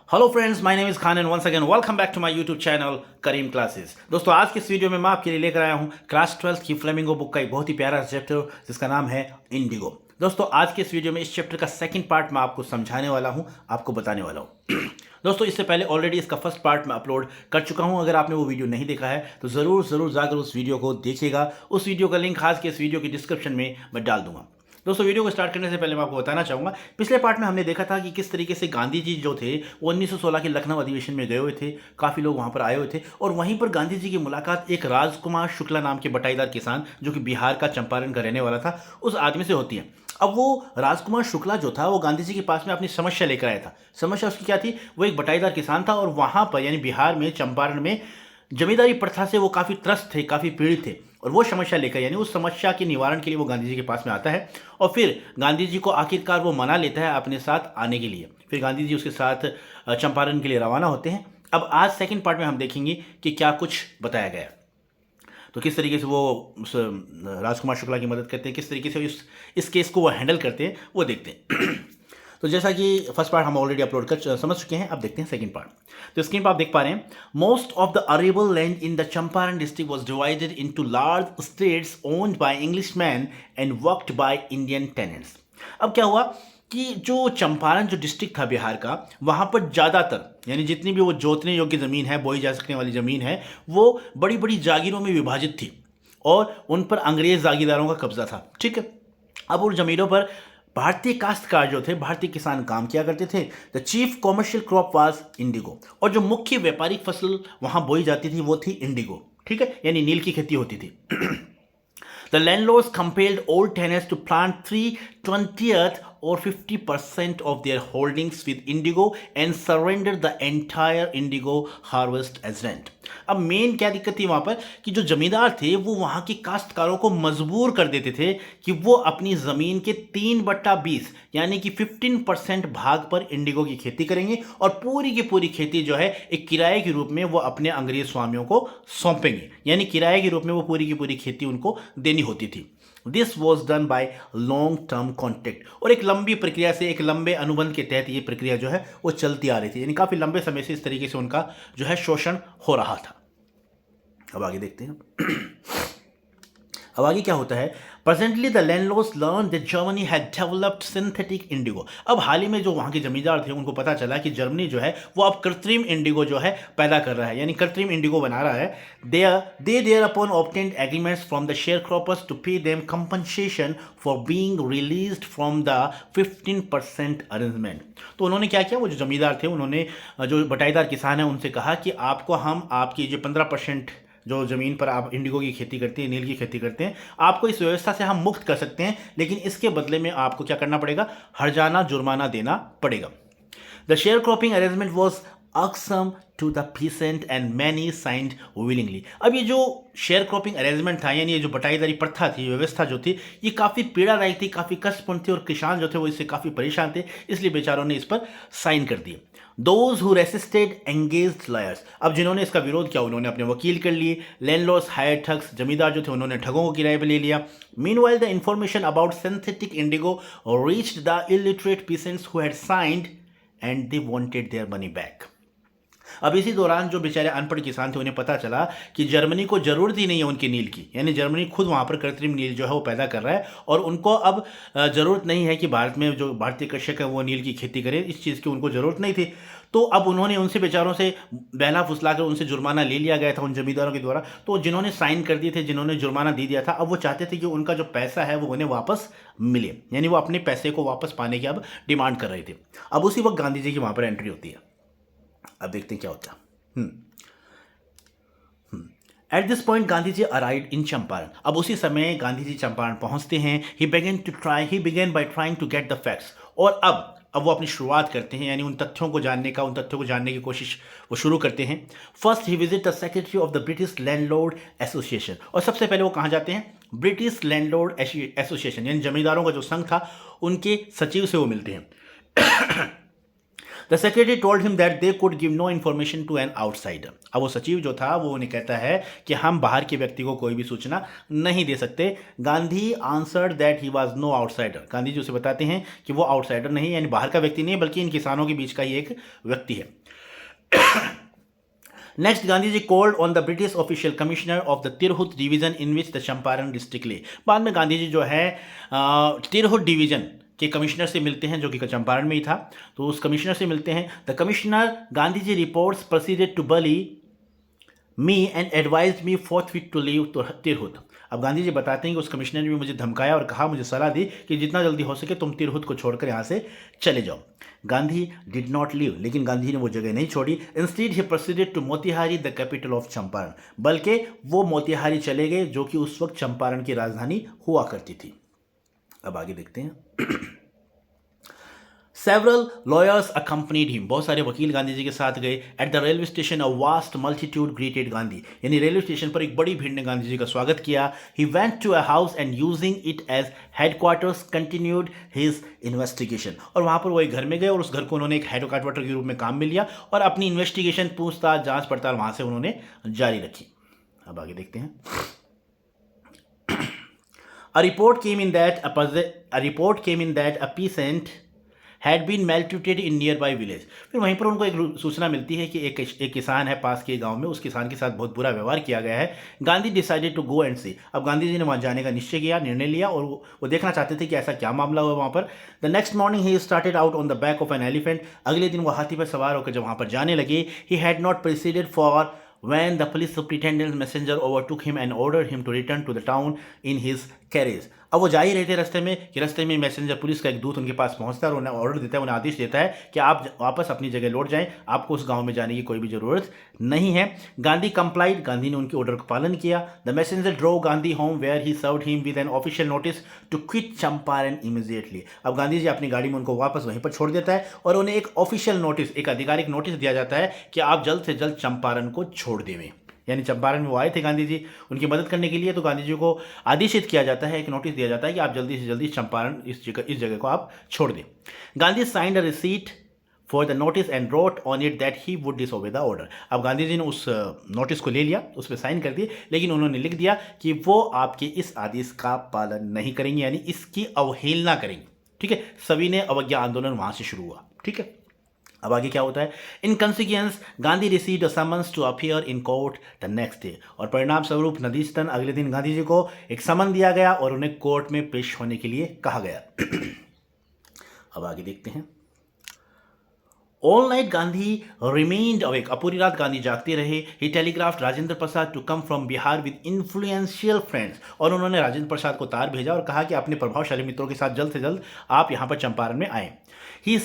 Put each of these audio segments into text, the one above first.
Hello friends, my name is Khan and once again welcome back to my YouTube channel Karim classes. दोस्तों, आज के इस video में मैं आपके लिए लेकर आया हूं क्लास 12 की फ्लेमिंगो बुक का एक बहुत ही प्यारा चैप्टर जिसका नाम है इंडिगो। दोस्तों, आज के इस वीडियो में इस चैप्टर का सेकंड पार्ट मैं आपको समझाने वाला हूं, आपको बताने वाला हूं। दोस्तों, इससे पहले ऑलरेडी इसका फर्स्ट पार्ट मैं अपलोड कर चुका हूं। अगर आपने वो वीडियो नहीं देखा है तो ज़रूर जाकर उस वीडियो को देखिएगा। उस वीडियो का लिंक आज के इस वीडियो की डिस्क्रिप्शन में मैं डाल दूंगा। दोस्तों, वीडियो को स्टार्ट करने से पहले मैं आपको बताना चाहूँगा, पिछले पार्ट में हमने देखा था कि किस तरीके से गांधी जी जो थे वो 1916 के लखनऊ अधिवेशन में गए हुए थे। काफ़ी लोग वहाँ पर आए हुए थे और वहीं पर गांधी जी की मुलाकात एक राजकुमार शुक्ला नाम के बटाईदार किसान, जो कि बिहार का चंपारण का रहने वाला था, उस आदमी से होती है। अब वो राजकुमार शुक्ला जो था वो गांधी जी के पास में अपनी समस्या लेकर आया था। समस्या उसकी क्या थी? वो एक बटाईदार किसान था और वहाँ पर यानी बिहार में चंपारण में जमींदारी प्रथा से वो काफ़ी त्रस्त थे, काफ़ी पीड़ित थे और वो समस्या लेकर यानी उस समस्या के निवारण के लिए वो गांधी जी के पास में आता है और फिर गांधी जी को आखिरकार वो मना लेता है अपने साथ आने के लिए। फिर गांधी जी उसके साथ चंपारण के लिए रवाना होते हैं। अब आज सेकंड पार्ट में हम देखेंगे कि क्या कुछ बताया गया, तो किस तरीके से वो उस राजकुमार शुक्ला की मदद करते हैं, किस तरीके से इस केस को वो हैंडल करते हैं, वो देखते हैं। तो जैसा कि फर्स्ट पार्ट हम ऑलरेडी अपलोड कर समझ चुके हैं, अब देखते हैं सेकंड पार्ट। तो स्क्रीन पर आप देख पा रहे हैं, most of the arable land in the Champaran district was divided into large states owned by Englishman and worked by Indian tenants. अब क्या हुआ कि जो चंपारण जो डिस्ट्रिक्ट था बिहार का, वहाँ पर ज़्यादातर यानी जितनी भी वो जोतने योग्य ज़मीन है, बोई जा सकने वाली ज़मीन है, वो बड़ी बड़ी जागीरों में विभाजित थी और उन पर अंग्रेज़ जागीरदारों का कब्जा था। ठीक है, अब उन ज़मीनों पर भारतीय काश्तकार जो थे, भारतीय किसान काम किया करते थे। The chief commercial crop was Indigo, और जो मुख्य व्यापारिक फसल वहाँ बोई जाती थी वो थी इंडिगो। ठीक है, यानी नील की खेती होती थी। The landlords compelled all tenants to plant 3/20th or 50% of their holdings with indigo and surrender the entire indigo harvest as rent. अब मेन क्या दिक्कत थी वहाँ पर कि जो जमींदार थे वो वहाँ के काश्तकारों को मजबूर कर देते थे कि वो अपनी ज़मीन के 3/20 यानी कि 15% भाग पर इंडिगो की खेती करेंगे और पूरी की पूरी खेती जो है एक किराए के रूप में वो अपने अंग्रेज स्वामियों को सौंपेंगे, यानी किराए के रूप में वो पूरी की पूरी खेती उनको देनी होती थी। This was done by long term contract, और एक लंबी प्रक्रिया से, एक लंबे अनुबंध के तहत ये प्रक्रिया जो है वो चलती आ रही थी, यानी काफ़ी लंबे समय से इस तरीके से उनका जो है शोषण हो रहा था। अब आगे देखते हैं। अब आगे क्या होता है, presently the landlords learn that Germany had developed synthetic Indigo. अब हाल ही में जो वहाँ के जमींदार थे उनको पता चला कि जर्मनी जो है वो अब कृत्रिम इंडिगो जो है पैदा कर रहा है, यानी कृत्रिम इंडिगो बना रहा है। They thereupon obtained agreements from the sharecroppers to pay them compensation for being released from the 15% arrangement. तो उन्होंने क्या किया, वो जो जमींदार थे उन्होंने जो बटाईदार किसान है उनसे कहा कि आपको हम आपकी जो 15% जो ज़मीन पर आप इंडिगो की खेती करते हैं, नील की खेती करते हैं, आपको इस व्यवस्था से हम मुक्त कर सकते हैं, लेकिन इसके बदले में आपको क्या करना पड़ेगा, हर्जाना जुर्माना देना पड़ेगा। The share cropping arrangement was irksome to the peasant and many signed willingly। अब ये जो शेयर क्रॉपिंग अरेंजमेंट था, यानी ये जो बटाईदारी प्रथा थी, व्यवस्था जो थी, ये काफ़ी पीड़ादायक थी, काफ़ी कष्टपूर्ण थी और किसान जो थे वो इससे काफ़ी परेशान थे, इसलिए बेचारों ने इस पर साइन कर दिए। Those who resisted engaged lawyers, अब जिन्होंने इसका विरोध किया उन्होंने अपने वकील कर लिए। लैंडलॉर्ड्स हायर्ड ठग्स, जमींदार जो थे उन्होंने ठगों को किराए पर ले लिया। Meanwhile the information about synthetic Indigo reached the illiterate peasants who had signed and they wanted their money back. अब इसी दौरान जो बेचारे अनपढ़ किसान थे उन्हें पता चला कि जर्मनी को ज़रूरत ही नहीं है उनकी नील की, यानी जर्मनी खुद वहाँ पर कृत्रिम नील जो है वो पैदा कर रहा है और उनको अब ज़रूरत नहीं है कि भारत में जो भारतीय कृषक है वो नील की खेती करे, इस चीज़ की उनको ज़रूरत नहीं थी। तो अब उन्होंने उनसे बेचारों से बहला फुसला कर उनसे जुर्माना ले लिया गया था उन जमींदारों के द्वारा। तो जिन्होंने साइन कर दिए थे, जिन्होंने जुर्माना दे दिया था, अब वो चाहते थे कि उनका जो पैसा है वो उन्हें वापस मिले, यानी वो अपने पैसे को वापस पाने की अब डिमांड कर रहे थे। अब उसी वक्त गांधी जी की वहाँ पर एंट्री होती है। अब देखते हैं क्या होता है। At this point Gandhi ji arrived in Champaran. अब उसी समय गांधी जी चंपारण पहुंचते हैं। He began by trying to get the facts, और अब वो अपनी शुरुआत करते हैं, यानी उन तथ्यों को जानने की कोशिश वो शुरू करते हैं। First he visit the secretary of the British landlord association, और सबसे पहले वो कहाँ जाते हैं, ब्रिटिश लैंडलॉर्ड एसोसिएशन यानी जमींदारों का जो संघ था उनके सचिव से वो मिलते हैं। The secretary told him that they could give no information to an outsider. अब वो सचिव जो था वो उन्हें कहता है कि हम बाहर के व्यक्ति को कोई भी सूचना नहीं दे सकते। Gandhi answered that he was no outsider. Gandhi ji उसे बताते हैं कि वो आउटसाइडर नहीं, यानी बाहर का व्यक्ति नहीं, बल्कि इन किसानों के बीच का ही एक व्यक्ति है। Next, Gandhi ji called on the British official commissioner of the Tirhut division in which the Champaran district lay. बाद में गांधी जी जो है तिरहुत डिवीजन के कमिश्नर से मिलते हैं, जो कि चंपारण में ही था, तो उस कमिश्नर से मिलते हैं। The commissioner Gandhi ji reports proceeded to bully me and advise me forthwith to leave Tirhut. अब गांधी जी बताते हैं कि उस कमिश्नर ने भी मुझे धमकाया और कहा, मुझे सलाह दी कि जितना जल्दी हो सके तुम तिरहुत को छोड़कर यहाँ से चले जाओ। गांधी डिड नॉट लीव, लेकिन गांधी ने वो जगह नहीं छोड़ी। Instead he proceeded to Motihari the capital of Champaran, बल्कि वो मोतिहारी चले गए, जो कि उस वक्त चंपारण की राजधानी हुआ करती थी। अब आगे देखते हैं। Several lawyers accompanied him, बहुत सारे वकील गांधी जी के साथ गए। At the railway station a vast multitude greeted Gandhi, यानी रेलवे स्टेशन पर एक बड़ी भीड़ ने गांधी जी का स्वागत किया। He went to a house and using it as headquarters continued his investigation, और वहाँ पर वो एक घर में गए और उस घर को उन्होंने एक हेडक्वार्टर के रूप में काम में लिया और अपनी इन्वेस्टिगेशन, पूछताछ, जांच पड़ताल वहाँ से उन्होंने जारी रखी। अब आगे देखते हैं। A report came in that a peasant had been maltreated in nearby village. फिर वहीं पर उनको एक सूचना मिलती है कि एक किसान है पास के गांव में, उस किसान के साथ बहुत बुरा व्यवहार किया गया है। Gandhi decided to go and see. अब गांधी जी ने वहाँ जाने का निर्णय लिया और वो देखना चाहते थे कि ऐसा क्या मामला हुआ वहाँ पर। The next morning he started out on the back of an elephant. अगले दिन वो हाथी पर सवार होकर जब वहाँ पर जाने लगे, he had not proceeded far when the police superintendent's messenger overtook him and ordered him to return to the town in his carriage। अब वो जा ही रहे थे रास्ते में कि रास्ते में मैसेंजर पुलिस का एक दूत उनके पास पहुंचता है और उन्हें ऑर्डर देता है, उन्हें आदेश देता है कि आप वापस अपनी जगह लौट जाएं, आपको उस गांव में जाने की कोई भी जरूरत नहीं है। गांधी कंप्लाइड, गांधी ने उनके ऑर्डर का पालन किया। The messenger drove Gandhi home where he served him with an official notice to quit Champaran immediately. अब गांधी जी अपनी गाड़ी में उनको वापस वहीं पर छोड़ देता है और उन्हें एक ऑफिशियल नोटिस, एक आधिकारिक नोटिस दिया जाता है कि आप जल्द से जल्द चंपारण को छोड़ देवें। यानी चंपारण में वो आए थे गांधी जी उनकी मदद करने के लिए, तो गांधी जी को आदेशित किया जाता है, एक नोटिस दिया जाता है कि आप जल्दी से जल्दी चंपारण इस जगह को आप छोड़ दें। Gandhi signed a receipt for the notice and wrote on it that he would disobey the order. अब गांधी जी ने उस नोटिस को ले लिया, उस पर साइन कर दिए, लेकिन उन्होंने लिख दिया कि वो आपके इस आदेश का पालन नहीं करेंगे, यानी इसकी अवहेलना करेंगे। ठीक है, सभी ने अवज्ञा आंदोलन वहां से शुरू हुआ। ठीक है, अब आगे क्या होता है। In consequence Gandhi received a summons to appear in court the next day, और परिणाम स्वरूप नतीजतन अगले दिन गांधी जी को एक समन दिया गया और उन्हें कोर्ट में पेश होने के लिए कहा गया। अब आगे देखते हैं। All night Gandhi remained awake, अब पूरी रात गांधी जागते रहे। He telegraphed Rajendra Prasad to come from Bihar with influential friends, और उन्होंने राजेंद्र प्रसाद को तार भेजा और कहा कि अपने प्रभावशाली मित्रों के साथ जल्द से जल्द आप यहाँ पर चंपारण में आए। He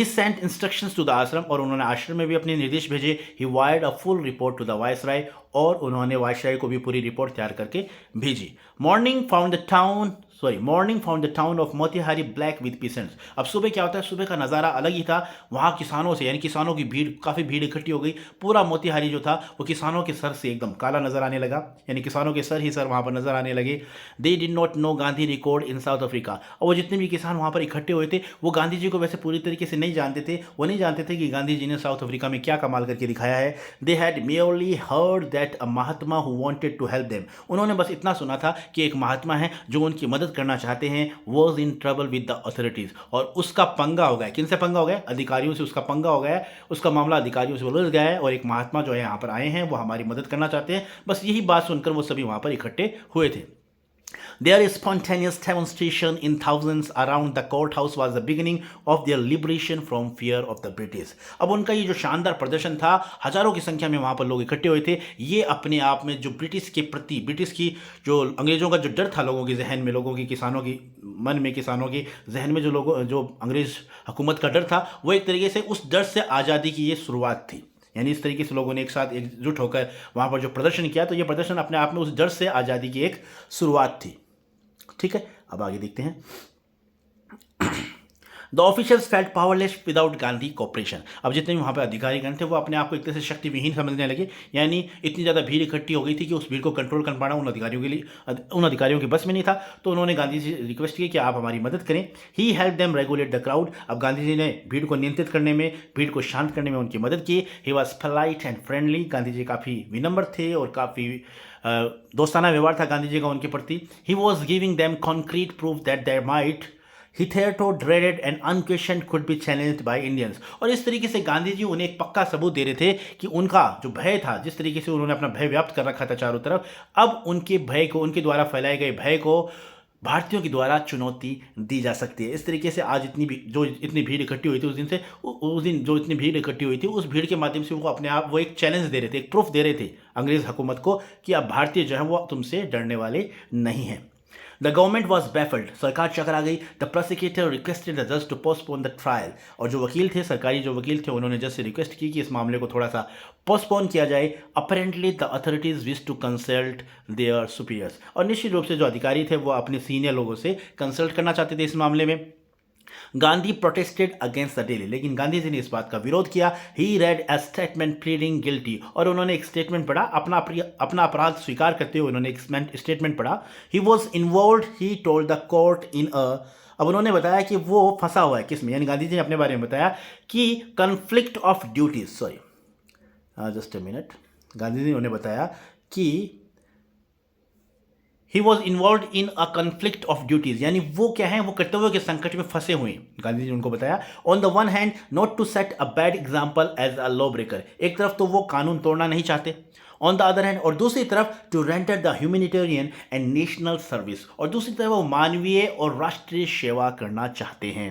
sent instructions to the ashram, और उन्होंने आश्रम में भी अपने निर्देश भेजे। He wired a full report to the viceroy, और उन्होंने वायसराय को भी पूरी रिपोर्ट तैयार करके भेजी। Morning found the town of Motihari black with peasants. अब सुबह क्या होता है, सुबह का नज़ारा अलग ही था। वहाँ किसानों से, यानी किसानों की भीड़, काफ़ी भीड़ इकट्ठी हो गई। पूरा मोतिहारी जो था वो किसानों के सर से एकदम काला नजर आने लगा, यानी किसानों के सर ही सर वहाँ पर नजर आने लगे। They did not know Gandhi record in south Africa, और वो जितने भी किसान वहाँ पर इकट्ठे हुए थे वो गांधी जी को वैसे पूरी तरीके से नहीं जानते थे। वो नहीं जानते थे कि गांधी जी ने साउथ अफ्रीका में क्या कमाल करके दिखाया है। They had merely heard that a Mahatma who wanted to help them, उन्होंने बस इतना सुना था कि एक महात्मा है जो उनकी मदद करना चाहते हैं, was in trouble with the authorities, और उसका पंगा हो गया। किनसे पंगा हो गया? अधिकारियों से उसका पंगा हो गया, उसका मामला अधिकारियों से उलझ गया है, और एक महात्मा जो है यहाँ पर आए हैं, वो हमारी मदद करना चाहते हैं। बस यही बात सुनकर वो सभी वहाँ पर इकट्ठे हुए थे। Their spontaneous demonstration in thousands around the courthouse was the beginning of their liberation from fear of the British। अब उनका ये जो शानदार प्रदर्शन था, हजारों की संख्या में वहाँ पर लोग इकट्ठे हुए थे, ये अपने आप में जो ब्रिटिश के प्रति, ब्रिटिश की जो अंग्रेज़ों का जो डर था लोगों के जहन में, लोगों की, किसानों की मन में, किसानों के जहन में जो अंग्रेज़ हुकूमत का डर था, वो एक तरीके से उस डर से आज़ादी की ये शुरुआत थी। यानी इस तरीके से लोगों ने एक साथ एकजुट होकर वहाँ पर जो प्रदर्शन किया, तो ये प्रदर्शन अपने आप में उस डर से आज़ादी की एक शुरुआत थी। ठीक है, अब आगे देखते हैं। The officials felt powerless without Gandhi cooperation. अब जितने भी वहाँ पे अधिकारीगण थे वो अपने आप को एक तरह से शक्ति विहीन समझने लगे, यानी इतनी ज़्यादा भीड़ इकट्ठी हो गई थी कि उस भीड़ को कंट्रोल कर पाना उन अधिकारियों के बस में नहीं था। तो उन्होंने गांधी जी से रिक्वेस्ट की कि आप हमारी मदद करें। He help them regulate the crowd. अब गांधी जी ने भीड़ को नियंत्रित करने में, भीड़ को शांत करने में उनकी मदद की। He was polite and friendly. Gandhi ji काफ़ी विनम्र थे और काफ़ी दोस्ताना व्यवहार था गांधी जी का उनके प्रति। He was giving them concrete proof that their might hitherto dreaded and unquestioned could be challenged by Indians। और इस तरीके से गांधी जी उन्हें एक पक्का सबूत दे रहे थे कि उनका जो भय था, जिस तरीके से उन्होंने अपना भय व्याप्त कर रखा था चारों तरफ, अब उनके भय को, उनके द्वारा फैलाए गए भय को भारतीयों के द्वारा चुनौती दी जा सकती है। इस तरीके से आज इतनी भीड़ इकट्ठी हुई थी उस दिन जो इतनी भीड़ इकट्ठी हुई थी, उस भीड़ के माध्यम से वो अपने आप वो एक चैलेंज दे रहे थे, एक प्रूफ दे रहे थे अंग्रेज हुकूमत को कि अब भारतीय जो है वो तुमसे डरने वाले नहीं हैं। The government was baffled. सरकार चकरा गई। द प्रोसिक्यूटर रिक्वेस्टेड द जज टू पोस्टपोन द ट्रायल। और जो वकील थे, सरकारी जो वकील थे, उन्होंने जज से रिक्वेस्ट की कि इस मामले को थोड़ा सा पोस्टपोन किया जाए। Apparently the authorities wish to consult their superiors. और निश्चित रूप से जो अधिकारी थे वो अपने सीनियर लोगों से कंसल्ट करना चाहते थे इस मामले में। Gandhi protested against the daily. लेकिन गांधी जी ने इस बात का विरोध किया। He read a statement pleading guilty. और उन्होंने एक स्टेटमेंट पढ़ा, अपना अपराध स्वीकार करते हुए उन्होंने एक स्टेटमेंट पढ़ा। He was involve, he told the court in a. अब उन्होंने बताया कि वो फंसा हुआ है किस में, यानी गांधी जी ने अपने बारे में बताया कि conflict of duties, sorry just a minute, Gandhi ji ने उन्हें बताया कि he was involve in a conflict of duties, यानी वो क्या है, वो कर्तव्यों के संकट में फंसे हुए हैं। गांधी जी ने उनको बताया on the one hand not to set a bad example as a law breaker. एक तरफ तो वो कानून तोड़ना नहीं चाहते, ऑन द अदर हैंड, और दूसरी तरफ to render the humanitarian and national service, और दूसरी तरफ वो मानवीय और राष्ट्रीय सेवा करना चाहते हैं।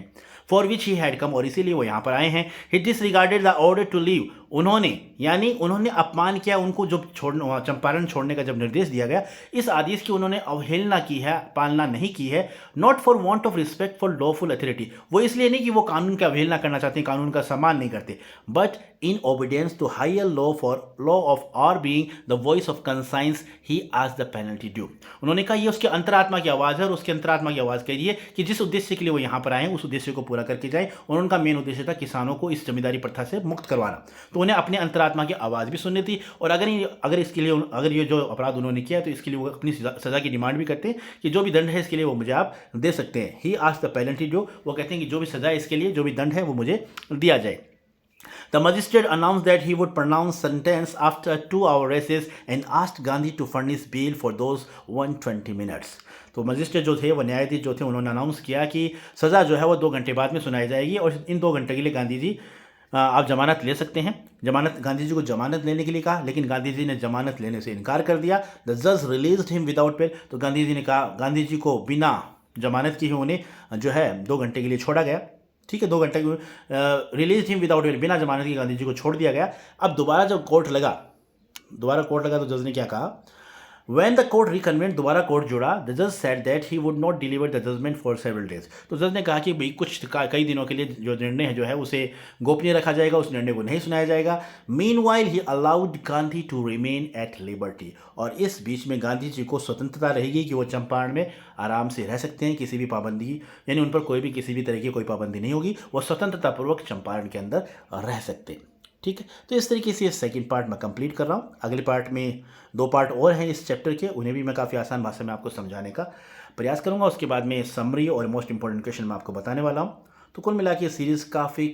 For which he had come, और इसीलिए वो यहाँ पर आए हैं। He disregarded the order to leave. उन्होंने अपमान किया उनको, जो चंपारण छोड़ने का जब निर्देश दिया गया, इस आदेश की उन्होंने अवहेलना की है, पालना नहीं की है। Not for want of respect for lawful authority. वो इसलिए नहीं कि वो कानून की अवहेलना करना चाहते हैं, कानून का सम्मान नहीं करते, but in obedience to higher law of our being the voice of conscience he आज द पेनल्टी ड्यू। उन्होंने कहा ये उसके अंतरात्मा की आवाज़ है, और उसके अंतरात्मा की आवाज़ कहिए कि जिस उद्देश्य के लिए वो यहाँ पर आए हैं उस उद्देश्य को पूरा करके जाए। और उनका मेन उद्देश्य था किसानों को इस जमींदारी प्रथा से मुक्त करवाना। तो उन्हें अपने अंतरात्मा की आवाज़ भी सुननी थी, और अगर ये जो अपराध उन्होंने किया तो इसके लिए वो अपनी सज़ा की डिमांड भी करते हैं कि जो भी दंड है इसके लिए वो मुझे आप दे सकते हैं। He asked the penalty due. वो कहते हैं कि जो भी सज़ा है इसके लिए, जो भी दंड है वो मुझे दिया जाए। The magistrate announced that he would pronounce sentence after 2-hour recess and asked Gandhi to furnish bail for those 120 minutes। तो मजिस्ट्रेट जो थे, वो न्यायाधीश जो थे, उन्होंने अनाउंस किया कि सज़ा जो है वो 2 घंटे बाद में सुनाई जाएगी, और इन 2 घंटे के लिए गांधी जी आप जमानत ले सकते हैं। गांधी जी को जमानत लेने के लिए कहा, लेकिन गांधी जी ने जमानत लेने से इनकार कर दिया। द जज रिलीज्ड हिम विदाउट बेल। तो गांधी जी ने कहा, गांधी जी को बिना जमानत की ही उन्हें जो है 2 घंटे के लिए छोड़ा गया। ठीक है, 2 घंटे रिलीज हिम विदाउट बेल, बिना जमानत की गांधी जी को छोड़ दिया गया। अब दोबारा जब कोर्ट लगा तो जज ने क्या कहा, When the court reconvened, दोबारा कोर्ट जुड़ा, the judge said that he would not deliver the judgment for several days। तो जज ने कहा कि भाई कई दिनों के लिए जो निर्णय है जो है उसे गोपनीय रखा जाएगा, उस निर्णय को नहीं सुनाया जाएगा। Meanwhile he allowed Gandhi to remain at liberty। और इस बीच में गांधी जी को स्वतंत्रता रहेगी कि वो चंपारण में आराम से रह सकते हैं, किसी भी पाबंदी, यानी उन पर कोई भी किसी भी तरह की कोई पाबंदी नहीं होगी, वो स्वतंत्रतापूर्वक चंपारण के अंदर रह सकते हैं। ठीक है, तो इस तरीके से सेकंड पार्ट मैं कंप्लीट कर रहा हूँ। अगले पार्ट में 2 पार्ट और हैं इस चैप्टर के, उन्हें भी मैं काफ़ी आसान भाषा में आपको समझाने का प्रयास करूँगा। उसके बाद में समरी और मोस्ट इंपॉर्टेंट क्वेश्चन मैं आपको बताने वाला हूँ। तो कुल मिला के सीरीज़ काफ़ी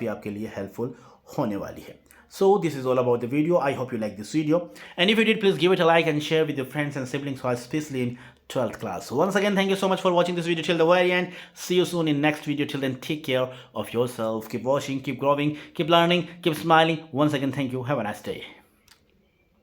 आपके लिए हेल्पफुल होने वाली है। So this is all about the video. I hope you like this video, and if you did, please give it a like and share with your friends and siblings who are especially in 12th class. So once again, thank you so much for watching this video till the very end. See you soon in next video. Till then, take care of yourself. Keep watching, keep growing, keep learning, keep smiling. Once again, thank you. Have a nice day.